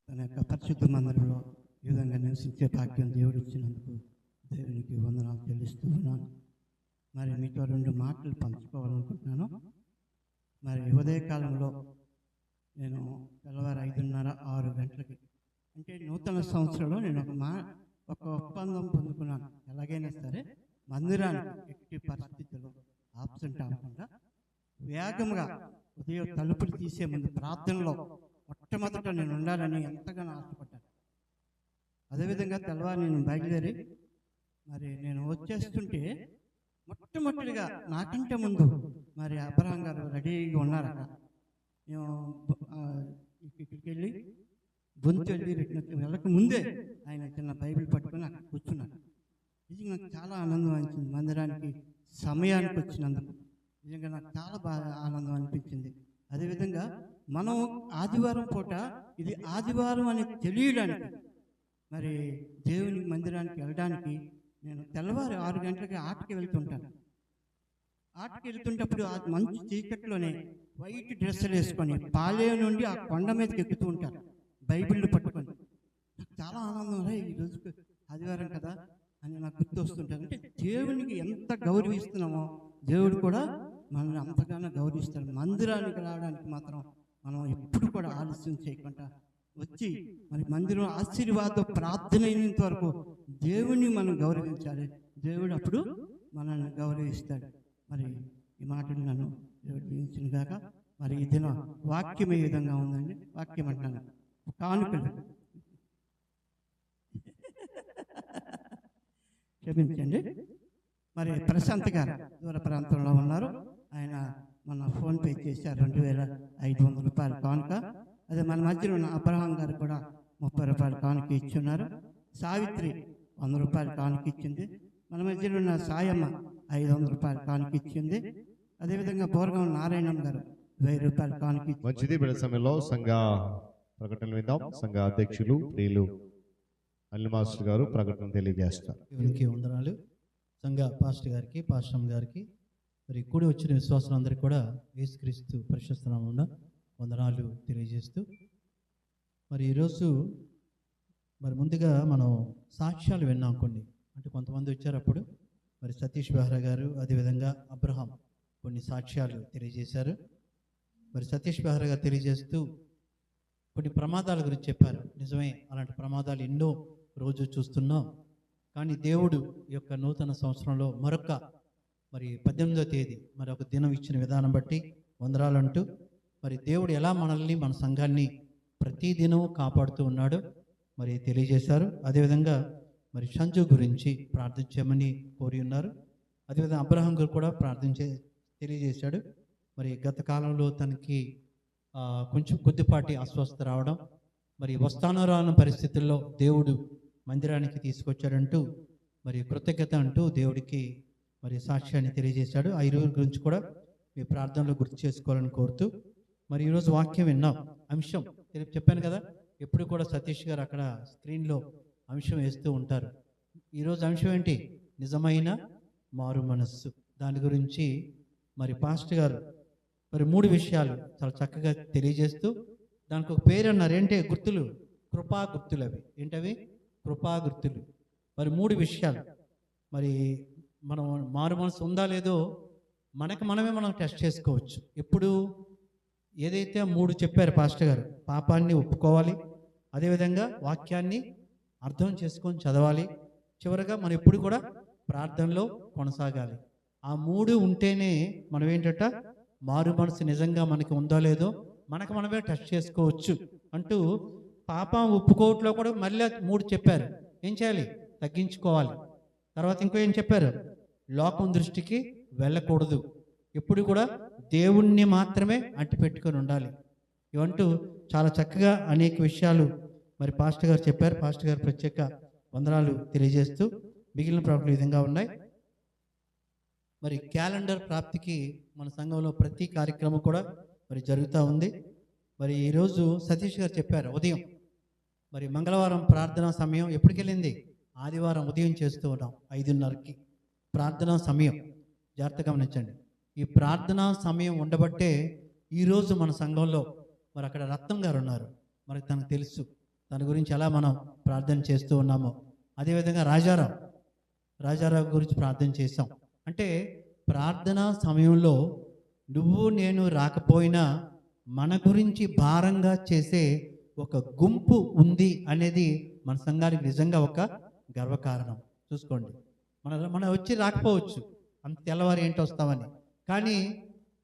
తన యొక్క పరిశుద్ధ మందిరంలో ఈ విధంగా నివసించే భాగ్యం దేవుడు ఇచ్చినందుకు దేవునికి వందనాలు చెల్లిస్తూ ఉన్నాను. మరి మీతో 2 మాటలు పంచుకోవాలనుకుంటున్నాను. మరి ఉదయకాలంలో నేను తెల్లవారు 5:30, 6 గంటలకి, అంటే నూతన సంవత్సరంలో నేను ఒక ఒప్పందం పొందుకున్నాను. ఎలాగైనా సరే మందిరానికి ఎట్టి పరిస్థితుల్లో ఆబ్సెంట్ అవ్వకుండా వేగంగా ఉదయం తలుపులు తీసే ముందు ప్రార్థనలో మొట్టమొదట నేను ఉండాలని ఎంతగానో ఆశపడ్డాను. అదేవిధంగా తెల్లవారు నేను బయలుదేరి మరి నేను వచ్చేస్తుంటే మొట్టమొదటిగా నాకంటే ముందు మరి అబ్రహాం గారు రెడీగా ఉన్నారు. అక్కడ మేము ఇక్కడికి వెళ్ళి బొంతెళ్ళి వెళ్ళక ముందే ఆయన చిన్న బైబిల్ పట్టుకొని అక్కడ కూర్చున్నాను. నిజంగా నాకు చాలా ఆనందం అనిపించింది. మందిరానికి సమయానికి వచ్చినందుకు నిజంగా నాకు చాలా బాగా ఆనందం అనిపించింది. అదేవిధంగా మనం ఆదివారం పూట ఇది ఆదివారం అని తెలియడానికి మరి దేవుని మందిరానికి వెళ్ళడానికి నేను తెల్లవారు 6 గంటలకి ఆటకి వెళ్తుంటాను. ఆటకి వెళ్తుంటప్పుడు ఆ మంచి చీకట్లోనే వైట్ డ్రెస్సులు వేసుకొని పాలెం నుండి ఆ కొండ మీదకి ఎక్కుతూ ఉంటారు బైబిళ్ళు పట్టుకొని. నాకు చాలా ఆనందం, ఈరోజు ఆదివారం కదా అని నాకు గుర్తు వస్తుంటారు. అంటే దేవునికి ఎంత గౌరవిస్తున్నామో దేవుడు కూడా మనల్ని అంతగానో గౌరవిస్తాడు. మందిరానికి రావడానికి మాత్రం మనం ఎప్పుడు కూడా ఆలస్యం చేయకుండా వచ్చి మరి మందిరం ఆశీర్వాద ప్రార్థన అయినంత వరకు దేవుని మనం గౌరవించాలి. దేవుడు అప్పుడు మనల్ని గౌరవిస్తాడు. మరి ఈ మాటలు నన్ను దేవుడు దీవించిన గాక. మరి ఈ దిన వాక్యం ఏ విధంగా ఉందండి? వాక్యం అంటాను కానుకలు, క్షమించండి. మరి ప్రశాంత్ గారు దూర ప్రాంతంలో ఉన్నారు. ఆయన మన ఫోన్పే చేశారు 2,500 రూపాయల కానుక. అదే మన మధ్యలో ఉన్న అబ్రహాం గారు కూడా 30 రూపాయల కానుక ఇచ్చున్నారు. సావిత్రి 100 రూపాయల కానుక ఇచ్చింది. మన మధ్యలో ఉన్న సాయమ్మ 500 రూపాయల కానుక ఇచ్చింది. అదేవిధంగా బోరగాం నారాయణం గారు 1000 రూపాయల కానుక ఇచ్చింది. మంచిది. బిడ్డ సమయంలో సంఘ ప్రకటనలు విందాం. సంఘ అధ్యక్షులు ప్రియులు అల్లి మాస్టర్ గారు ప్రకటన తెలియజేస్తారు. దేవునికి వందనాలు. సంఘ పాస్టర్ గారికి, పాస్టమ్ గారికి, మరి కూడి వచ్చిన విశ్వాసులందరికీ కూడా యేసుక్రీస్తు పరిశుద్ధ నామమున వందనాలు తెలియజేస్తూ, మరి ఈరోజు మరి ముందుగా మనం సాక్ష్యాలు విన్నాం కొన్ని. అంటే కొంతమంది వచ్చారు అప్పుడు. మరి సతీష్ బెహ్రా గారు, అదేవిధంగా అబ్రహాం కొన్ని సాక్ష్యాలు తెలియజేశారు. మరి సతీష్ బెహ్రా గారు తెలియజేస్తూ కొన్ని ప్రమాదాల గురించి చెప్పారు. నిజమే, అలాంటి ప్రమాదాలు ఎన్నో రోజు చూస్తున్నాం. కానీ దేవుడు ఈ యొక్క నూతన సంవత్సరంలో మరొక మరి 18వ తేదీ మరి ఒక దినం ఇచ్చిన విధానం బట్టి వందనాలంటూ, మరి దేవుడు ఎలా మనల్ని, మన సంఘాన్ని ప్రతిదినం కాపాడుతూ ఉన్నాడో మరి తెలియజేశారు. అదేవిధంగా మరి సంజు గురించి ప్రార్థించామని కోరి ఉన్నారు. అదేవిధంగా అబ్రహాం గారు కూడా తెలియజేశాడు. మరి గత కాలంలో తనకి కొంచెం కొద్దిపాటి అస్వస్థత రావడం, మరి వస్తానో రాని పరిస్థితుల్లో దేవుడు మందిరానికి తీసుకొచ్చాడంటూ మరి కృతజ్ఞత అంటూ దేవుడికి మరి సాక్ష్యాన్ని తెలియజేశాడు. ఆ ఇరువురి గురించి కూడా మీ ప్రార్థనలో గుర్తు చేసుకోవాలని కోరుతూ, మరి ఈరోజు వాక్యం విన్నాం. అంశం చెప్పాను కదా, ఎప్పుడు కూడా సతీష్ గారు అక్కడ స్క్రీన్లో అంశం వేస్తూ ఉంటారు. ఈరోజు అంశం ఏంటి? నిజమైన మారు మనస్సు. దాని గురించి మరి పాస్టర్ గారు మరి 3 విషయాలు చాలా చక్కగా తెలియజేస్తూ, దానికి ఒక పేరు అన్నారు. ఏంటి? గుర్తులు, కృపా గుర్తులు. అవి ఏంటవి? కృపా గుర్తులు. మరి 3 విషయాలు. మరి మనం మారు మనసు ఉందా లేదో మనం టెస్ట్ చేసుకోవచ్చు. ఎప్పుడు ఏదైతే 3 చెప్పారు పాస్టర్ గారు, పాపాన్ని ఒప్పుకోవాలి, అదేవిధంగా వాక్యాన్ని అర్థం చేసుకొని చదవాలి, చివరిగా మనం ఎప్పుడు కూడా ప్రార్థనలో కొనసాగాలి. ఆ 3 ఉంటేనే మనం ఏంటంట మారు మనసు నిజంగా మనకి ఉందో లేదో మనమే టెస్ట్ చేసుకోవచ్చు అంటూ, పాపం ఒప్పుకోవట్లో కూడా మళ్ళీ 3 చెప్పారు. ఏం చేయాలి? తగ్గించుకోవాలి. తర్వాత ఇంకో ఏం చెప్పారు? లోకం దృష్టికి వెళ్ళకూడదు, ఎప్పుడు కూడా దేవుణ్ణి మాత్రమే అంటిపెట్టుకొని ఉండాలి. ఇవంటూ చాలా చక్కగా అనేక విషయాలు మరి పాస్టర్ గారు చెప్పారు. పాస్టర్ గారు ప్రత్యేక వందనాలు తెలియజేస్తూ, మిగిలిన ప్రాబ్లం ఈ విధంగా ఉన్నాయి. మరి క్యాలెండర్ ప్రాప్తికి మన సంఘంలో ప్రతి కార్యక్రమం కూడా మరి జరుగుతూ ఉంది. మరి ఈరోజు సతీష్ గారు చెప్పారు ఉదయం, మరి మంగళవారం ప్రార్థనా సమయం ఎప్పటికి వెళ్ళింది? ఆదివారం ఉదయం చేస్తూ ఉన్నాం 5:30కి ప్రార్థనా సమయం. జాగ్రత్తగా గమనించండి. ఈ ప్రార్థనా సమయం ఉండబట్టే ఈరోజు మన సంఘంలో మరి అక్కడ రత్నం గారు ఉన్నారు. మనకు తనకు తెలుసు. తన గురించి ఎలా మనం ప్రార్థన చేస్తూ ఉన్నామో, అదేవిధంగా రాజారావు గురించి ప్రార్థన చేసాం. అంటే ప్రార్థన సమయంలో నువ్వు నేను రాకపోయినా మన గురించి భారంగా చేసే ఒక గుంపు ఉంది అనేది మన సంఘానికి నిజంగా ఒక గర్వకారణం. చూసుకోండి, మన వచ్చి రాకపోవచ్చు, అంత తెల్లవారు ఏంటి వస్తామని, కానీ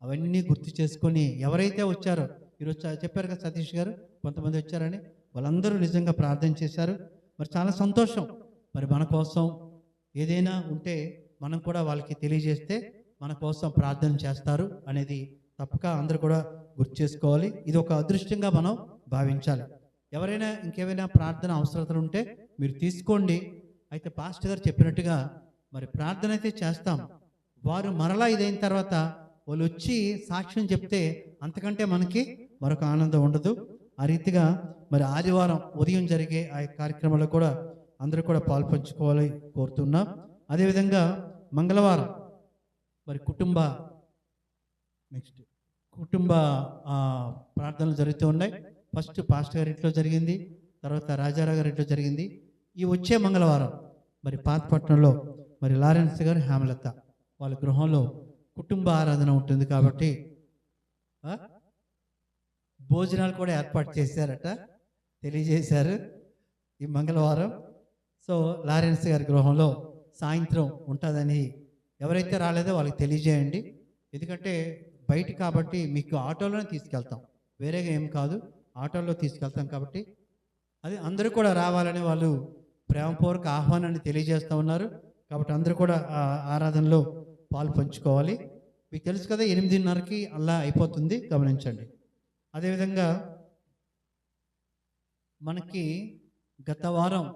అవన్నీ గుర్తు చేసుకొని ఎవరైతే వచ్చారో, ఈరోజు చెప్పారు కదా సతీష్ గారు, కొంతమంది వచ్చారని, వాళ్ళందరూ నిజంగా ప్రార్థన చేశారు. మరి చాలా సంతోషం. మరి మన కోసం ఏదైనా ఉంటే మనం కూడా వాళ్ళకి తెలియజేస్తే మన కోసం ప్రార్థన చేస్తారు అనేది తప్పక అందరూ కూడా గుర్తు చేసుకోవాలి. ఇది ఒక అదృష్టంగా మనం భావించాలి. ఎవరైనా ఇంకేమైనా ప్రార్థన అవసరతలు ఉంటే మీరు తీసుకోండి. అయితే పాస్టర్ గారు చెప్పినట్టుగా మరి ప్రార్థన అయితే చేస్తాం. వారు మరలా ఇదైన తర్వాత వాళ్ళు వచ్చి సాక్ష్యం చెప్తే అంతకంటే మనకి మరొక ఆనందం ఉండదు. ఆ రీతిగా మరి ఆదివారం ఉదయం జరిగే ఆ కార్యక్రమాల్లో కూడా అందరూ కూడా పాల్పంచుకోవాలి కోరుతున్నాం. అదేవిధంగా మంగళవారం మరి కుటుంబ ప్రార్థనలు జరుగుతూ ఉన్నాయి. ఫస్ట్ పాస్టర్ గారి ఇంట్లో జరిగింది, తర్వాత రాజారావు గారి ఇంట్లో జరిగింది. ఈ వచ్చే మంగళవారం మరి పాతపట్నంలో మరి లారెన్స్ గారు, హేమలత వాళ్ళ గృహంలో కుటుంబ ఆరాధన ఉంటుంది కాబట్టి భోజనాలు కూడా ఏర్పాటు చేశారట, తెలియజేశారు ఈ మంగళవారం. సో లారెన్స్ గారి గృహంలో సాయంత్రం ఉంటుందని ఎవరైతే రాలేదో వాళ్ళకి తెలియజేయండి. ఎందుకంటే బయట కాబట్టి మీకు ఆటోలోనే తీసుకెళ్తాం, వేరేగా ఏం కాదు, ఆటోలో తీసుకెళ్తాం కాబట్టి అది అందరూ కూడా రావాలని వాళ్ళు ప్రేమపూర్వక ఆహ్వానాన్ని తెలియజేస్తూ ఉన్నారు. కాబట్టి అందరూ కూడా ఆ ఆరాధనలో పాలు పంచుకోవాలి. మీకు తెలుసు కదా 8:30కి అలా అయిపోతుంది, గమనించండి. అదేవిధంగా మనకి గత వారం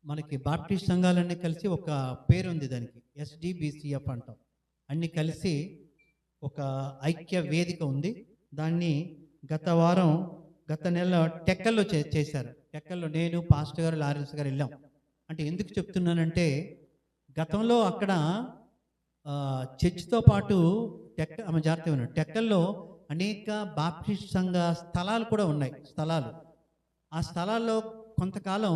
మనకి బాప్టిస్ట్ సంఘాలన్నీ కలిసి ఒక పేరు ఉంది, దానికి SDBCF అంటాం. అన్నీ కలిసి ఒక ఐక్య వేదిక ఉంది. దాన్ని గత నెల టెక్కల్లో చేశారు. టెక్కల్లో నేను, పాస్టర్ గారు, లారెన్స్ గారు వెళ్ళాం. అంటే ఎందుకు చెప్తున్నానంటే గతంలో అక్కడ చర్చితో పాటు టెక్కల్లో అనేక బాప్టిస్ట్ సంఘ స్థలాలు కూడా ఉన్నాయి. ఆ స్థలాల్లో కొంతకాలం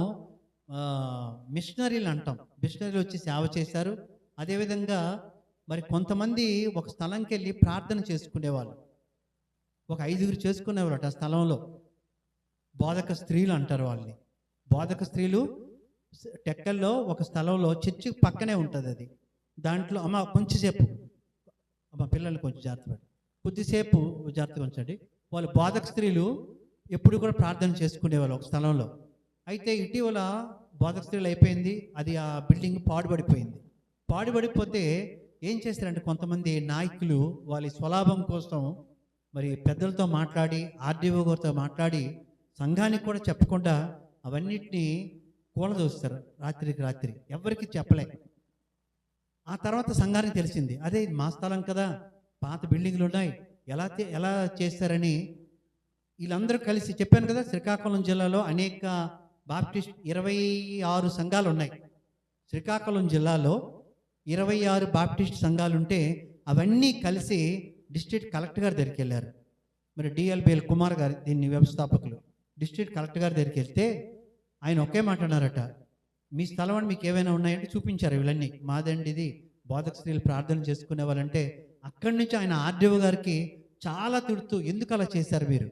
మిషనరీలు అంటాం, మిషనరీలు వచ్చి సేవ చేశారు. అదేవిధంగా మరి కొంతమంది ఒక స్థలంకి వెళ్ళి ప్రార్థన చేసుకునేవాళ్ళు, ఒక 5గురు చేసుకునేవారు ఆ స్థలంలో. బోధక స్త్రీలు అంటారు వాళ్ళని. బోధక స్త్రీలు టెక్కల్లో ఒక స్థలంలో చర్చి పక్కనే ఉంటుంది అది. దాంట్లో అమ్మ కొంచెంసేపు, అమ్మ పిల్లల్ని కొంచెం కొద్దిసేపు జాగ్రత్తగా ఉంచండి. వాళ్ళు బోధక స్త్రీలు ఎప్పుడు కూడా ప్రార్థన చేసుకునేవాళ్ళు ఒక స్థలంలో. అయితే ఇటీవల బోధక స్త్రీలు అయిపోయింది, అది ఆ బిల్డింగ్ పాడుపడిపోతే ఏం చేస్తారంటే కొంతమంది నాయకులు వాళ్ళ స్వలాభం కోసం మరి పెద్దలతో మాట్లాడి, ఆర్డీఓ గారితో మాట్లాడి, సంఘానికి కూడా చెప్పకుండా అవన్నిటినీ కూలదోస్తారు రాత్రి. ఎవరికి చెప్పలే. ఆ తర్వాత సంఘానికి తెలిసింది, అదే మా స్థలం కదా, పాత బిల్డింగ్లు ఉన్నాయి, ఎలా చేస్తారని వీళ్ళందరూ కలిసి చెప్పాను కదా. శ్రీకాకుళం జిల్లాలో అనేక బాప్టిస్ట్ 26 సంఘాలు ఉన్నాయి. శ్రీకాకుళం జిల్లాలో 26 బాప్టిస్ట్ సంఘాలు ఉంటే అవన్నీ కలిసి డిస్ట్రిక్ట్ కలెక్టర్ గారి దగ్గరికి వెళ్ళారు. మరి DLBL కుమార్ గారు దీన్ని వ్యవస్థాపకులు. డిస్ట్రిక్ట్ కలెక్టర్ గారి దగ్గరికి వెళ్తే ఆయన ఒకే మాట అన్నారట, మీ స్థలం అని మీకు ఏమైనా ఉన్నాయంటే చూపించారు. వీళ్ళన్నీ మాదండి, ఇది బోధక స్త్రీలు ప్రార్థన చేసుకునే వాళ్ళంటే అక్కడి నుంచి ఆయన ఆర్డీఓ గారికి చాలా తిడుతూ, ఎందుకు అలా చేశారు మీరు,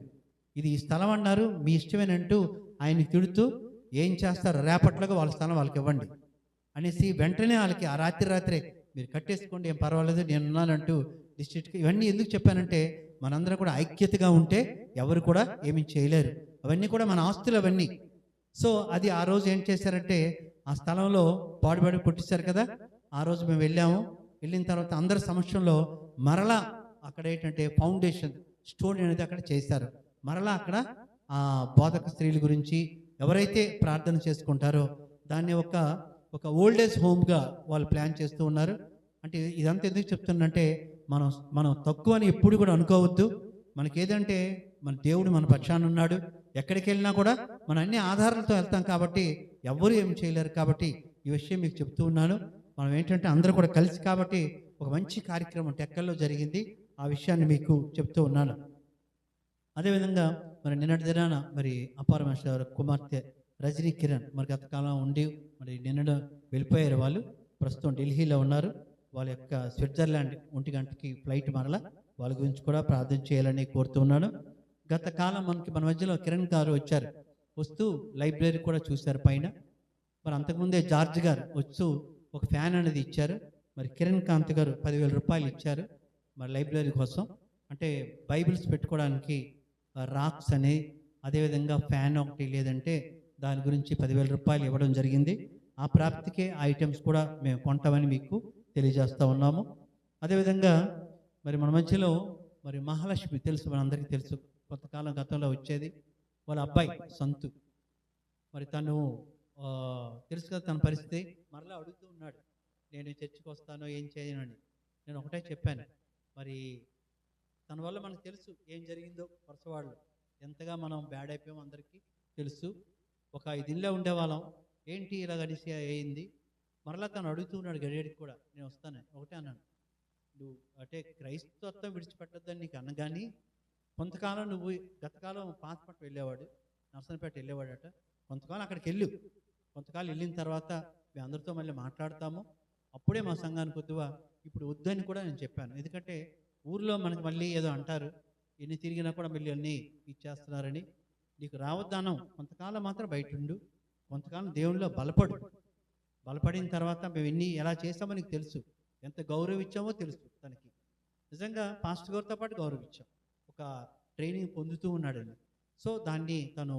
ఇది ఈ స్థలం అన్నారు, మీ ఇష్టమేనంటూ ఆయన్ని తిడుతూ, ఏం చేస్తారు రేపట్లాగా వాళ్ళ స్థలం వాళ్ళకి ఇవ్వండి అనేసి వెంటనే వాళ్ళకి ఆ రాత్రే మీరు కట్టేసుకోండి, ఏం పర్వాలేదు, నేను ఉన్నానంటూ డిస్ట్రిక్ట్కి. ఇవన్నీ ఎందుకు చెప్పానంటే మనందరం కూడా ఐక్యతగా ఉంటే ఎవరు కూడా ఏమీ చేయలేరు. అవన్నీ కూడా మన ఆస్తులు అవన్నీ. సో అది ఆ రోజు ఏం చేశారంటే ఆ స్థలంలో పాడుబడి కొట్టిస్తారు కదా. ఆ రోజు మేము వెళ్ళిన తర్వాత అందరి సమక్షంలో మరలా అక్కడ ఏంటంటే ఫౌండేషన్ స్టోన్ అనేది అక్కడ చేశారు. మరలా అక్కడ ఆ బోధక స్త్రీల గురించి ఎవరైతే ప్రార్థన చేసుకుంటారో దాన్ని ఒక ఓల్డేజ్ హోమ్గా వాళ్ళు ప్లాన్ చేస్తూ ఉన్నారు. అంటే ఇదంతా ఎందుకు చెప్తున్నంటే మనం తక్కువ అని ఎప్పుడు కూడా అనుకోవద్దు. మనకి ఏదంటే మన దేవుడు మన పక్షాన ఉన్నాడు. ఎక్కడికి వెళ్ళినా కూడా మనం అన్ని ఆధారాలతో వెళ్తాం కాబట్టి ఎవరు ఏం చేయలేరు. కాబట్టి ఈ విషయం మీకు చెప్తూ ఉన్నాను. మనం ఏంటంటే అందరూ కూడా కలిసి కాబట్టి ఒక మంచి కార్యక్రమం టెక్కల్లో జరిగింది. ఆ విషయాన్ని మీకు చెప్తూ ఉన్నాను. అదేవిధంగా మరి నిన్నటి దినాన మరి అపార మాస్టర్ గారు కుమార్తె రజనీ కిరణ్ మరి గత కాలం ఉండి మరి నిన్న వెళ్ళిపోయారు. వాళ్ళు ప్రస్తుతం ఢిల్లీలో ఉన్నారు. వాళ్ళ యొక్క స్విట్జర్లాండ్ 1 గంటకి ఫ్లైట్ మరలా. వాళ్ళ గురించి కూడా ప్రార్థన చేయాలని కోరుతున్నాను. గత కాలం మన మధ్యలో కిరణ్ గారు వచ్చారు. వస్తూ లైబ్రరీ కూడా చూశారు పైన. మరి అంతకుముందే జార్జ్ గారు వస్తూ ఒక ఫ్యాన్ అనేది ఇచ్చారు. మరి కిరణ్ కాంత్ గారు 10,000 రూపాయలు ఇచ్చారు మరి లైబ్రరీ కోసం. అంటే బైబిల్స్ పెట్టుకోవడానికి రాక్స్ అని, అదేవిధంగా ఫ్యాన్ ఒకటి, లేదంటే దాని గురించి 10,000 రూపాయలు ఇవ్వడం జరిగింది. ఆ ప్రాప్తికే ఆ ఐటమ్స్ కూడా మేము కొంటామని మీకు తెలియజేస్తూ ఉన్నాము. అదేవిధంగా మరి మన మధ్యలో మరి మహాలక్ష్మి తెలుసు, మనందరికీ తెలుసు, కొంతకాలం గతంలో వచ్చేది. వాళ్ళ అబ్బాయి సంతు మరి తను తెలుసు కదా తన పరిస్థితి. మరలా అడుగుతూ ఉన్నాడు, నేను చర్చికి వస్తానో ఏం చేయను అని. నేను ఒకటే చెప్పాను, మరి తన వల్ల మనకు తెలుసు ఏం జరిగిందో. వరుసవాళ్ళు ఎంతగా మనం బ్యాడ్ అయిపోయామో అందరికీ తెలుసు. ఒక 5 ఇళ్ళే ఉండేవాళ్ళం, ఏంటి ఇలా కలిసి అయింది. మరలా తను అడుగుతున్నాడు గడియడికి కూడా, నేను వస్తాను. ఒకటే అన్నాను, నువ్వు అంటే క్రైస్తవత్వం విడిచిపెట్టద్దని నీకు అన్నగాని, కొంతకాలం నువ్వు గతకాలం పాతపట్టు వెళ్ళేవాడు, నర్సనపేట వెళ్ళేవాడట. కొంతకాలం అక్కడికి వెళ్ళు, కొంతకాలం వెళ్ళిన తర్వాత మేము అందరితో మళ్ళీ మాట్లాడతాము, అప్పుడే మా సంఘానికి వద్దువా, ఇప్పుడు వద్దని కూడా నేను చెప్పాను. ఎందుకంటే ఊర్లో మనకి మళ్ళీ ఏదో అంటారు, ఎన్ని తిరిగినా కూడా మళ్ళీ అన్నీ ఇచ్చేస్తున్నారని. నీకు రావద్దానం, కొంతకాలం మాత్రం బయట ఉండు, కొంతకాలం దేవుళ్ళలో బలపడిన తర్వాత మేము ఎలా చేస్తామో నీకు తెలుసు, ఎంత గౌరవించామో తెలుసు. తనకి నిజంగా పాస్టర్ గారితో పాటు గౌరవించాం, ఒక ట్రైనింగ్ పొందుతూ ఉన్నాడని. సో దాన్ని తను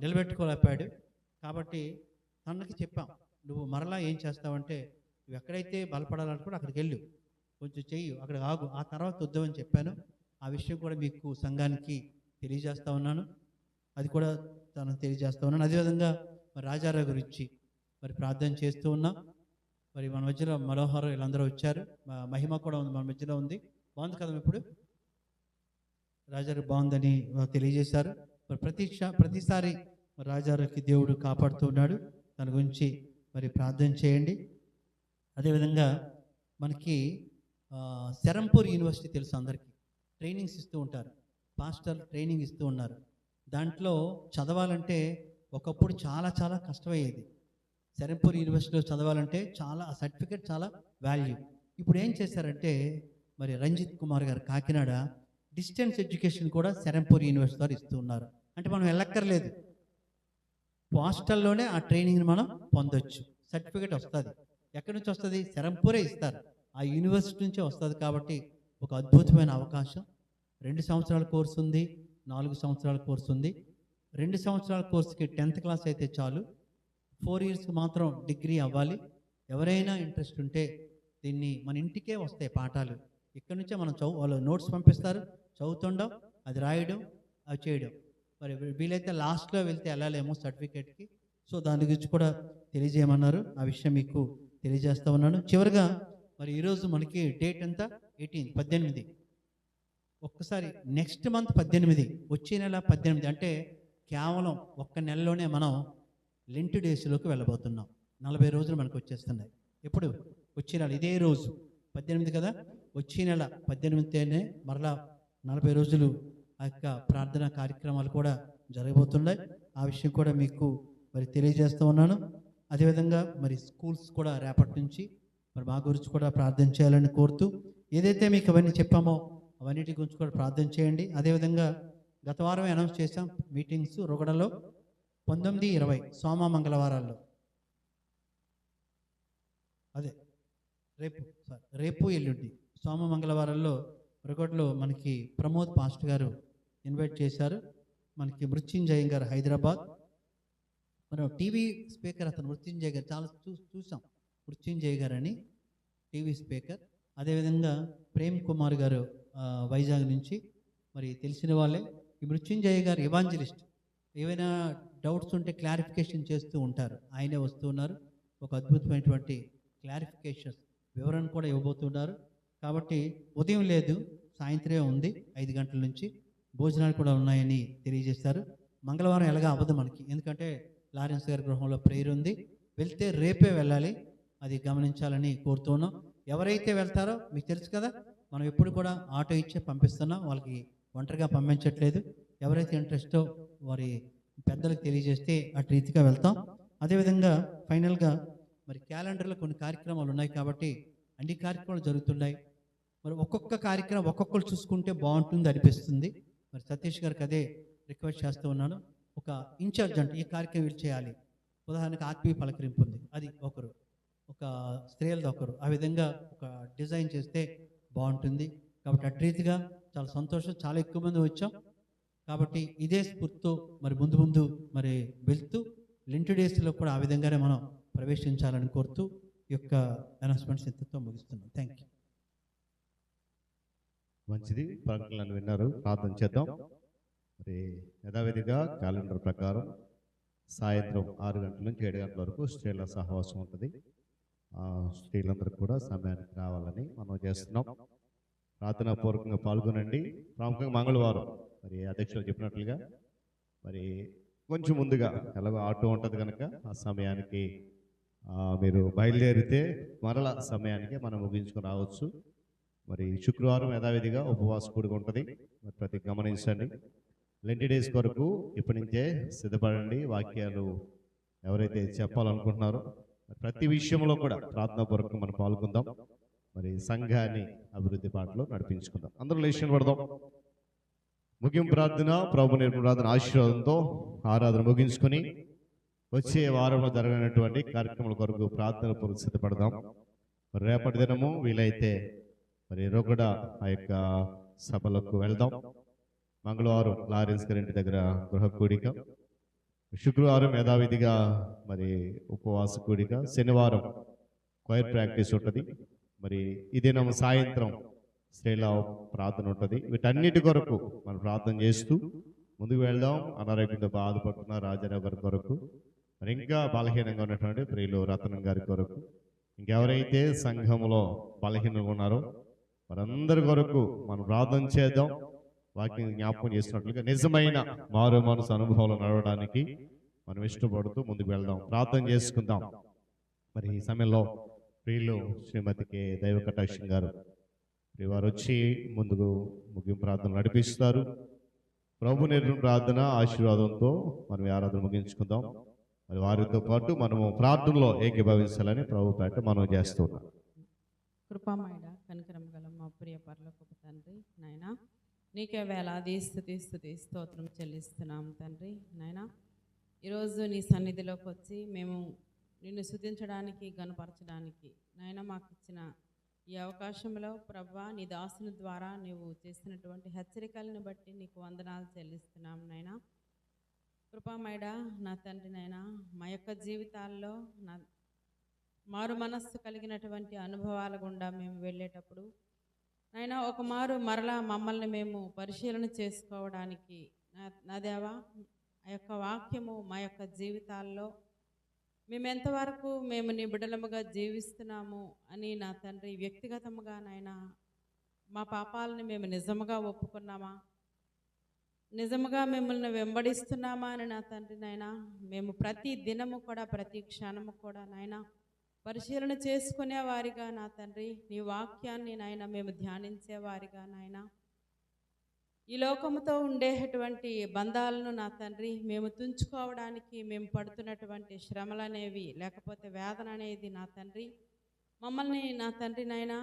నిలబెట్టుకోలేపాడు. కాబట్టి తనకి చెప్పాం, నువ్వు మరలా ఏం చేస్తావంటే, నువ్వు ఎక్కడైతే బలపడాలనుకుంటే అక్కడికి వెళ్ళు, కొంచెం చెయ్యి, అక్కడ ఆగు, ఆ తర్వాత వద్దామని చెప్పాను. ఆ విషయం కూడా మీకు సంఘానికి తెలియజేస్తా ఉన్నాను, అది కూడా తనకు తెలియజేస్తా ఉన్నాను. అదేవిధంగా మరి రాజారావు గురించి మరి ప్రార్థన చేస్తూ ఉన్నాం. మరి మన మధ్యలో మనోహర్ వీళ్ళందరూ వచ్చారు, మహిమ కూడా ఉంది మన మధ్యలో ఉంది. బాగుంది కదా, ఇప్పుడు రాజారావు బాగుందని తెలియజేశారు. మరి ప్రతిసారి రాజారావుకి దేవుడు కాపాడుతూ ఉన్నాడు. దాని గురించి మరి ప్రార్థన చేయండి. అదేవిధంగా మనకి సెరంపూర్ యూనివర్సిటీ తెలుసు అందరికీ, ట్రైనింగ్స్ ఇస్తూ ఉంటారు, పాస్టర్ ట్రైనింగ్ ఇస్తూ ఉన్నారు. దాంట్లో చదవాలంటే ఒకప్పుడు చాలా చాలా కష్టమయ్యేది. సెరంపూర్ యూనివర్సిటీలో చదవాలంటే చాలా సర్టిఫికేట్ చాలా వాల్యూ. ఇప్పుడు ఏం చేశారంటే మరి రంజిత్ కుమార్ గారు కాకినాడ డిస్టెన్స్ ఎడ్యుకేషన్ కూడా సెరంపూర్ యూనివర్సిటీ ద్వారా ఇస్తూ ఉన్నారు. అంటే మనం వెళ్ళక్కర్లేదు, హాస్టల్లోనే ఆ ట్రైనింగ్ని మనం పొందొచ్చు, సర్టిఫికేట్ వస్తుంది. ఎక్కడి నుంచి వస్తుంది? సెరంపూరే ఇస్తారు, ఆ యూనివర్సిటీ నుంచే వస్తుంది. కాబట్టి ఒక అద్భుతమైన అవకాశం. 2 సంవత్సరాల కోర్సు ఉంది, 4 సంవత్సరాల కోర్సు ఉంది. 2 సంవత్సరాల కోర్సుకి 10th క్లాస్ అయితే చాలు, 4 ఇయర్స్కి మాత్రం డిగ్రీ అవ్వాలి. ఎవరైనా ఇంట్రెస్ట్ ఉంటే దీన్ని మన ఇంటికే వస్తాయి పాఠాలు, ఇక్కడ నుంచే మనం వాళ్ళు నోట్స్ పంపిస్తారు, చదువుతుండం, అది రాయడం, అది చేయడం. మరి వీలైతే లాస్ట్లో వెళ్తే వెళ్ళాలేమో సర్టిఫికేట్కి. సో దాని గురించి కూడా తెలియజేయమన్నారు, ఆ విషయం మీకు తెలియజేస్తా ఉన్నాను. చివరిగా మరి ఈరోజు మనకి డేట్ ఎంత? 18. ఒక్కసారి నెక్స్ట్ మంత్ 18, వచ్చే నెల 18, అంటే కేవలం 1 నెలలోనే మనం లెంట్ డేస్లోకి వెళ్ళబోతున్నాం. 40 రోజులు మనకు వచ్చేస్తున్నాయి. ఎప్పుడు? వచ్చే నెల ఇదే రోజు 18 కదా, వచ్చే నెల 18తేనే మరలా 40 రోజులు ఆ యొక్క ప్రార్థనా కార్యక్రమాలు కూడా జరగబోతున్నాయి. ఆ విషయం కూడా మీకు మరి తెలియజేస్తూ ఉన్నాను. అదేవిధంగా మరి స్కూల్స్ కూడా రేపటి నుంచి మరి మా గురించి కూడా ప్రార్థన చేయాలని కోరుతూ, ఏదైతే మీకు అవన్నీ చెప్పామో అవన్నిటి గురించి కూడా ప్రార్థన చేయండి. అదేవిధంగా గత వారమే అనౌన్స్ చేశాం మీటింగ్స్ రొగడలో 19, 20 సోమ మంగళవారాల్లో, అదే రేపు ఎల్లుండి సోమ మంగళవారాల్లో రొగడలో మనకి ప్రమోద్ పాస్టర్ గారు ఇన్వైట్ చేశారు. మనకి మృత్యుంజయ గారు హైదరాబాద్, మనం టీవీ స్పీకర్ అతను మృత్యుంజయ గారు చాలా చూసాం, మృత్యుంజయ గారు అని టీవీ స్పీకర్. అదేవిధంగా ప్రేమ్ కుమార్ గారు వైజాగ్ నుంచి, మరి తెలిసిన వాళ్ళే. ఈ మృత్యుంజయ గారు ఎవాంజలిస్ట్, ఏవైనా డౌట్స్ ఉంటే క్లారిఫికేషన్ చేస్తూ ఉంటారు, ఆయనే వస్తూ ఉన్నారు. ఒక అద్భుతమైనటువంటి క్లారిఫికేషన్ వివరణ కూడా ఇవ్వబోతున్నారు. కాబట్టి ఉదయం లేదు, సాయంత్రమే ఉంది, 5 గంటల నుంచి భోజనాలు కూడా ఉన్నాయని తెలియజేస్తారు. మంగళవారం ఎలాగా అవ్వదు మనకి, ఎందుకంటే లారెన్స్ గారి గృహంలో ప్రేయర్ ఉంది, వెళ్తే రేపే వెళ్ళాలి, అది గమనించాలని కోరుతున్నాం. ఎవరైతే వెళ్తారో మీకు తెలుసు కదా, మనం ఎప్పుడు కూడా ఆటో ఇచ్చే పంపిస్తున్నాం, వాళ్ళకి ఒంటరిగా పంపించట్లేదు. ఎవరైతే ఇంట్రెస్టో వారి పెద్దలకు తెలియజేస్తే అటు రీతిగా వెళ్తాం. అదేవిధంగా ఫైనల్గా మరి క్యాలెండర్లో కొన్ని కార్యక్రమాలు ఉన్నాయి కాబట్టి అన్ని కార్యక్రమాలు జరుగుతున్నాయి. మరి ఒక్కొక్క కార్యక్రమం ఒక్కొక్కరు చూసుకుంటే బాగుంటుంది అనిపిస్తుంది. మరి సతీష్ గారికి అదే రిక్వెస్ట్ చేస్తూ ఉన్నాను. ఒక ఇన్ఛార్జ్ అంటే ఈ కార్యక్రమం వీళ్ళు చేయాలి. ఉదాహరణకు ఆత్మీయ పలకరింపు ఉంది, అది ఒకరు, ఒక స్త్రీలది ఒకరు, ఆ విధంగా ఒక డిజైన్ చేస్తే బాగుంటుంది. కాబట్టి అటు రీతిగా చాలా సంతోషం, చాలా ఎక్కువ మంది వచ్చాం. కాబట్టి ఇదే స్ఫూర్తితో మరి ముందు ముందు మరి వెళ్తూ లింట్ డేస్లో కూడా ఆ విధంగానే మనం ప్రవేశించాలని కోరుతూ ఈ యొక్క అనౌన్స్మెంట్స్ ఇంతతో ముగిస్తున్నాం. Thank you. మంచిది, ప్రకటనలను విన్నారు. ప్రార్థన చేద్దాం. మరి యథావిధిగా క్యాలెండర్ ప్రకారం సాయంత్రం 6 గంటల నుంచి 7 గంటల వరకు స్త్రీల సహవాసం ఉంటుంది. స్త్రీలందరూ కూడా సమయానికి రావాలని మనం చేస్తున్నాం. ప్రార్థనా పూర్వకంగా పాల్గొనండి. ప్రాముఖ్యంగా మంగళవారం మరి అధ్యక్షులు చెప్పినట్లుగా మరి కొంచెం ముందుగా ఎలాగో ఆటో ఉంటుంది కనుక ఆ సమయానికి మీరు బయలుదేరితే మరలా సమయానికి మనం ముగించుకొని రావచ్చు. మరి శుక్రవారం యథావిధిగా ఉపవాస కూడిక ఉంటుంది. మరి ప్రతి గమనించండి. లెంటి డేస్ కొరకు ఇప్పటి నుంచే సిద్ధపడండి. వాక్యాలు ఎవరైతే చెప్పాలనుకుంటున్నారో ప్రతి విషయంలో కూడా ప్రార్థనాపూర్వకంగా మనం పాల్గొందాం. మరి సంఘాన్ని అభివృద్ధి బాటలో నడిపించుకుందాం. అందరూ లేచి పడదాం. ముగింపు ప్రార్థన, ప్రభు నేర్పు ప్రార్థన ఆశీర్వాదంతో ఆరాధన ముగించుకొని వచ్చే వారంలో జరగనటువంటి కార్యక్రమాల కొరకు ప్రార్థన పూర్వక సిద్ధపడదాం. మరి రేపటి దినము వీలైతే మరి కూడా ఆ యొక్క సభలకు వెళ్దాం. మంగళవారం లారెన్స్ గారి దగ్గర గృహ కూడిక, శుక్రవారం యథావిధిగా మరి ఉపవాస కూడిక, శనివారం క్వైర్ ప్రాక్టీస్ ఉంటుంది. మరి ఈ దినం సాయంత్రం స్త్రీల ప్రార్థన ఉంటుంది. వీటన్నిటి కొరకు మనం ప్రార్థన చేస్తూ ముందుకు వెళ్దాం. అనారోగ్యంతో బాధపడుతున్న రాజారావు గారి కొరకు, మరి ఇంకా బలహీనంగా ఉన్నటువంటి ప్రియులు రతనం గారి కొరకు, ఇంకెవరైతే సంఘంలో బలహీనంగా ఉన్నారో వారందరి కొరకు మనం ప్రార్థన చేద్దాం. వాక్యం జ్ఞాపకం చేసినట్లుగా నిజమైన మారు మనసు అనుభవాలు నడవడానికి మనం ఇష్టపడుతూ ముందుకు వెళ్దాం. ప్రార్థన చేసుకుందాం. మరి ఈ సమయంలో ప్రియులు శ్రీమతికి దైవ కటాక్షం గారు వారు వచ్చి ముందుకు ముగింపు ప్రార్థన నడిపిస్తారు. ప్రభు నిర్ణయం ప్రార్థన ఆశీర్వాదంతో మనం ఆరాధన ముగించుకుందాం. మరి వారితో పాటు మనము ప్రార్థనలో ఏకీభవించాలని ప్రభు పేట మనం చేస్తున్నాం. కృపామయుడ కనికరం గల మా ప్రియ పరలోకపు తండ్రి, నాయన నీకే వేలాది స్తుతి స్తోత్రం చెల్లిస్తున్నాం తండ్రి. నాయన ఈరోజు నీ సన్నిధిలోకి వచ్చి మేము నిన్ను స్తుతించడానికి, గణపరచడానికి నాయన మాకు ఇచ్చిన ఈ అవకాశంలో ప్రభువా, నీ దాసుని ద్వారా నీవు చేసినటువంటి హెచ్చరికలను బట్టి నీకు వందనాలు చెల్లిస్తున్నాం నాయన. కృపామయుడ నా తండ్రి, నాయన మా యొక్క జీవితాల్లో నా మారు మనస్సు కలిగినటువంటి అనుభవాల గుండా మేము వెళ్ళేటప్పుడు నాయన ఒక మారు మరలా మమ్మల్ని మేము పరిశీలన చేసుకోవడానికి నా దేవా ఆ యొక్క వాక్యము మా యొక్క జీవితాల్లో మేము ఎంతవరకు మేము నీ బిడ్డలముగా జీవిస్తున్నాము అని నా తండ్రి వ్యక్తిగతముగా నాయన మా పాపాలని మేము నిజముగా ఒప్పుకున్నామా, నిజముగా మిమ్మల్ని వెంబడిస్తున్నామా అని నా తండ్రి నాయన మేము ప్రతి దినము కూడా ప్రతి క్షణము కూడా నాయన పరిశీలన చేసుకునేవారిగా నా తండ్రి నీ వాక్యాన్ని నాయన మేము ధ్యానించేవారిగా నాయన ఈ లోకముతో ఉండేటువంటి బంధాలను నా తండ్రి మేము తుంచుకోవడానికి మేము పడుతున్నటువంటి శ్రమలు అనేవి లేకపోతే వేదన అనేది నా తండ్రి మమ్మల్ని నా తండ్రి నాయన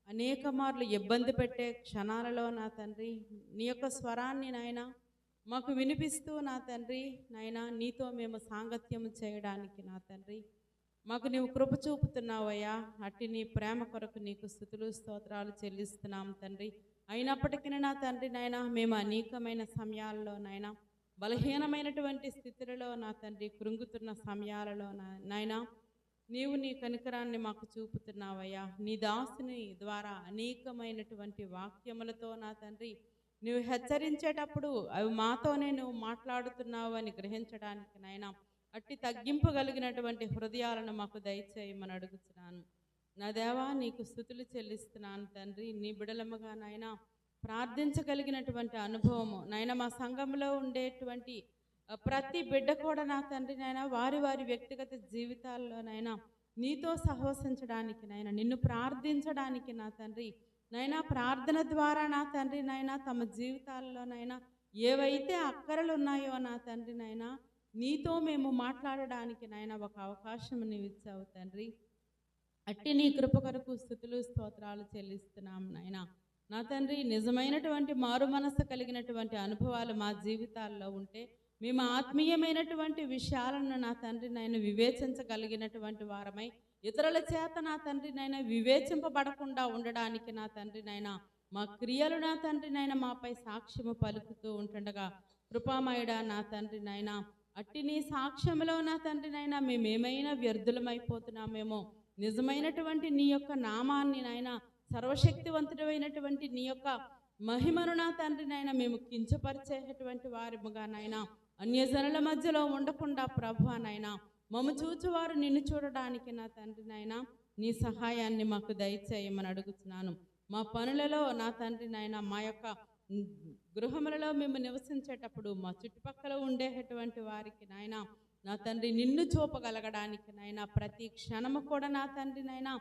అనేక మార్లు ఇబ్బంది పెట్టే క్షణాలలో నా తండ్రి నీ యొక్క స్వరాన్ని నాయన మాకు వినిపిస్తూ నా తండ్రి నాయన నీతో మేము సాంగత్యం చేయడానికి నా తండ్రి మాకు నీవు కృప చూపుతున్నావయ్యా. అట్టి నీ ప్రేమ కొరకు నీకు స్తుతులు స్తోత్రాలు చెల్లిస్తున్నాం తండ్రి. అయినప్పటికీ నా తండ్రి నాయన మేము అనేకమైన సమయాల్లో నాయన బలహీనమైనటువంటి స్థితిలో నా తండ్రి కృంగుతున్న సమయాలలో నాయన నీవు నీ కనికరాన్ని మాకు చూపుతున్నావయ్యా. నీ దాసుని ద్వారా అనేకమైనటువంటి వాక్యములతో నా తండ్రి నువ్వు హెచ్చరించేటప్పుడు అవి మాతోనే నువ్వు మాట్లాడుతున్నావు అని గ్రహించడానికి నాయన అట్టి తగ్గింపు కలిగినటువంటి హృదయాలను మాకు దయచేయమని అడుగుతున్నాను. నా దేవా నీకు స్తుతులు చెల్లిస్తున్నాను తండ్రి. నీ బిడలముగా నాయన ప్రార్థించగలిగినటువంటి అనుభవము నాయన మా సంఘంలో ఉండేటువంటి ప్రతి బిడ్డ కూడా నా తండ్రి నాయన వారి వారి వ్యక్తిగత జీవితాల్లో నాయన నీతో సహవసించడానికి నాయన నిన్ను ప్రార్థించడానికి నా తండ్రి నైనా ప్రార్థన ద్వారా నా తండ్రి నైనా తమ జీవితాల్లో నైనా ఏవైతే అక్కరలు ఉన్నాయో నా తండ్రి నైనా నీతో మేము మాట్లాడడానికి నైనా ఒక అవకాశం నీవు ఇచ్చావు తండ్రి. అట్టి నీ కృప కొరకు స్తుతులు స్తోత్రాలు చెల్లిస్తున్నాం నాయనా. నా తండ్రి, నిజమైనటువంటి మారు మనసు కలిగినటువంటి అనుభవాలు మా జీవితాల్లో ఉంటే మేము ఆత్మీయమైనటువంటి విషయాలను నా తండ్రి నైనా వివేచించగలిగినటువంటి వారమై ఇతరుల చేత నా తండ్రి నైనా వివేచింపబడకుండా ఉండడానికి నా తండ్రి నైనా మా క్రియలు నా తండ్రి నైనా మాపై సాక్ష్యము పలుకుతూ ఉంటుండగా కృపామయుడా నా తండ్రి నైనా అట్టి నీ సాక్ష్యంలో నా తండ్రి నైనా మేమేమైనా వ్యర్థులమైపోతున్నామేమో, నిజమైనటువంటి నీ యొక్క నామాన్ని నైనా సర్వశక్తివంతుడైనటువంటి నీ యొక్క మహిమను నా తండ్రి నైనా మేము కించపరిచేటటువంటి వారిముగా నైనా అన్యజనుల మధ్యలో ఉండకుండా ప్రభువా నైనా మమ్ము చూచువారు నిన్ను చూడడానికి నా తండ్రి నైనా నీ సహాయాన్ని మాకు దయచేయమని అడుగుతున్నాను. మా పనులలో నా తండ్రి నైనా మా యొక్క గృహములలో మేము నివసించేటప్పుడు మా చుట్టుపక్కల ఉండేటటువంటి వారికి నాయన నా తండ్రి నిన్ను చూపగలగడానికి నాయన ప్రతి క్షణము కూడా నా తండ్రి నైనా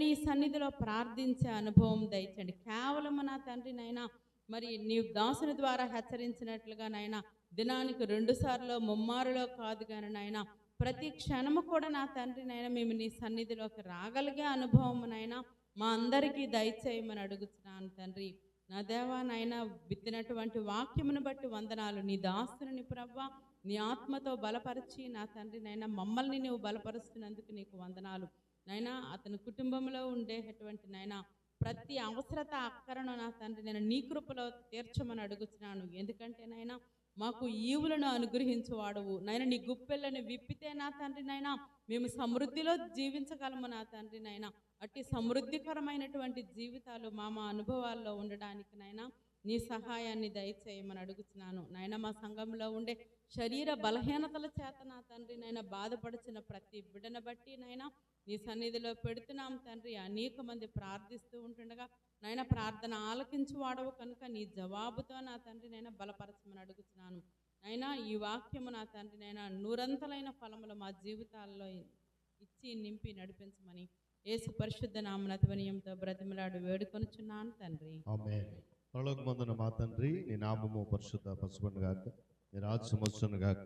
నీ సన్నిధిలో ప్రార్థించే అనుభవం దయచండి. కేవలము నా తండ్రి నైనా మరి నీ దాసుని ద్వారా హెచ్చరించినట్లుగా నాయన దినానికి 2 సార్లు ముమ్మారులో కాదు కానీ నాయన ప్రతి క్షణము కూడా నా తండ్రి నైనా మేము నీ సన్నిధిలోకి రాగలిగే అనుభవం నైనా మా అందరికీ దయచేయమని అడుగుతున్నాను తండ్రి. నా దేవా నాయన విత్తినటువంటి వాక్యమును బట్టి వందనాలు. నీ దాసుని ప్రభువా నీ ఆత్మతో బలపరిచి నా తండ్రి నైనా మమ్మల్ని నువ్వు బలపరుస్తున్నందుకు నీకు వందనాలు నైనా. అతని కుటుంబంలో ఉండేటటువంటి నైనా ప్రతి అవసరత అక్కరను నా తండ్రి నేను నీ కృపలో తీర్చమని అడుగుతున్నాను. ఎందుకంటే నైనా మాకు ఈవులను అనుగ్రహించువాడువు నైనా. నీ గుప్పెళ్ళని విప్పితే నా తండ్రి నైనా మేము సమృద్ధిలో జీవించగలము నా తండ్రి నైనా. అట్టి సమృద్ధికరమైనటువంటి జీవితాలు మా అనుభవాల్లో ఉండడానికి నైనా నీ సహాయాన్ని దయచేయమని అడుగుతున్నాను నాయన. మా సంఘంలో ఉండే శరీర బలహీనతల చేత నా తండ్రి నైనా బాధపడుచున్న ప్రతి బిడ్డను బట్టి నైనా నీ సన్నిధిలో పెడుతున్నాం తండ్రి. అనేక మంది ప్రార్థిస్తూ ఉంటుండగా నైనా ప్రార్థన ఆలకించి వాడవు కనుక నీ జవాబుతో నా తండ్రి నైనా బలపరచమని అడుగుతున్నాను నైనా. ఈ వాక్యము నా తండ్రి నైనా 100 ఫలములు మా జీవితాల్లో ఇచ్చి నింపి నడిపించమని యేసు పరిశుద్ధ నామమున ధ్వనియంతో బ్రతిమలాడి వేడుకొనుచున్నాను తండ్రి. ఆమేన్. పరలోకమందున మా తండ్రి, నీ నామము పరిశుద్ధ పరచబడును గాక, నీ రాజ్యము వచ్చును గాక,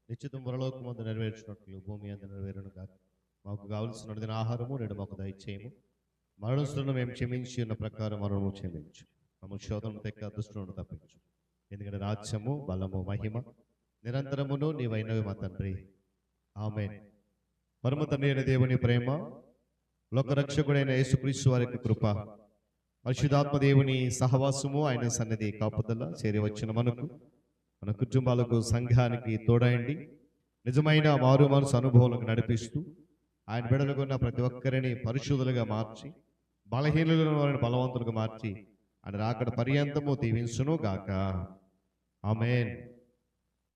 నీ చిత్తము పరలోకమందు నెరవేర్చినట్లు భూమి అందు నెరవేరును గాక. మాకు కావలసిన ఆహారము నేడు మాకు దయచేయము. మరణస్తులను మేము క్షమించి ఉన్న ప్రకారం మరణము క్షమించు. మమ్మ శోధన తెక్క దుష్టులను తప్పించు. ఎందుకంటే రాజ్యము బలము మహిమ నిరంతరమును నీవైనవి మా తండ్రి. ఆమేన్. పరమ తండ్రి అయిన దేవుని ప్రేమ, లోకరక్షకుడైన యేసుక్రీస్తు వారికి కృప, పరిశుద్ధాత్మ దేవుని సహవాసము, ఆయన సన్నిధి కాపుదల చేరి వచ్చిన మనకు, మన కుటుంబాలకు, సంఘానికి తోడైండి నిజమైన మారు మనసు అనుభవాలకు నడిపిస్తూ ఆయన బిడ్డలకు ఉన్న ప్రతి ఒక్కరిని పరిశుద్ధులుగా మార్చి బలహీనులను వారిని బలవంతులుగా మార్చి ఆయన రాకడ పర్యంతము దీవించును గాక. ఆమేన్.